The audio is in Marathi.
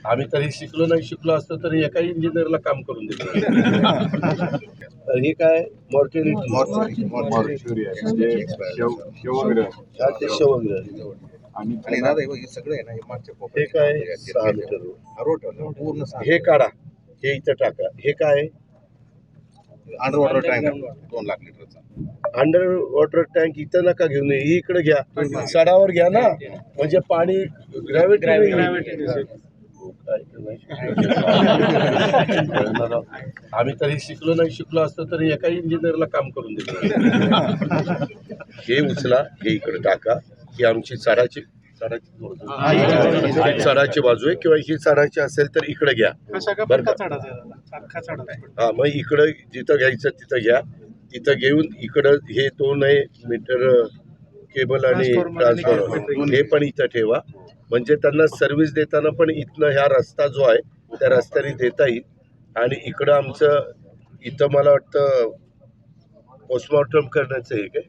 आम्ही तरी शिकलो असतो तरी एका इंजिनियरला काम करून देतो. हे काय शवग्रह आणि दादा हे सगळं आहे ना, हे मागच्या हे काय 6 मीटर पूर्ण हे काढा, हे इथं टाका. हे काय अंडर वॉटर टँक 2 लाख लिटरचा. अंडर वॉटर टँक इथं नका घेऊन ये, ही इकडे घ्या, सडावर घ्या ना, म्हणजे पाणी ग्रॅव्हिटी. आम्ही तरी शिकलो असतो तरी एका इंजिनियरला काम करून देतो. हे उचला, हे इकडे टाका. ही आमची चढाची बाजू आहे, किंवा ही चढाची असेल तर इकडे घ्या बरं का. हा, मग इकडं जिथं घ्यायचं तिथं घ्या. तिथं घेऊन इकडं हे 2 मीटर केबल आणि ट्रान्सफॉर्मर हे पण इथं ठेवा. म्हणजे त्यांना सर्व्हिस देताना पण इथनं ह्या रस्ता जो आहे त्या रस्त्याने देता येईल. आणि इकडं आमचं इथं मला वाटतं पोस्टमॉर्टम करण्याचं हे काय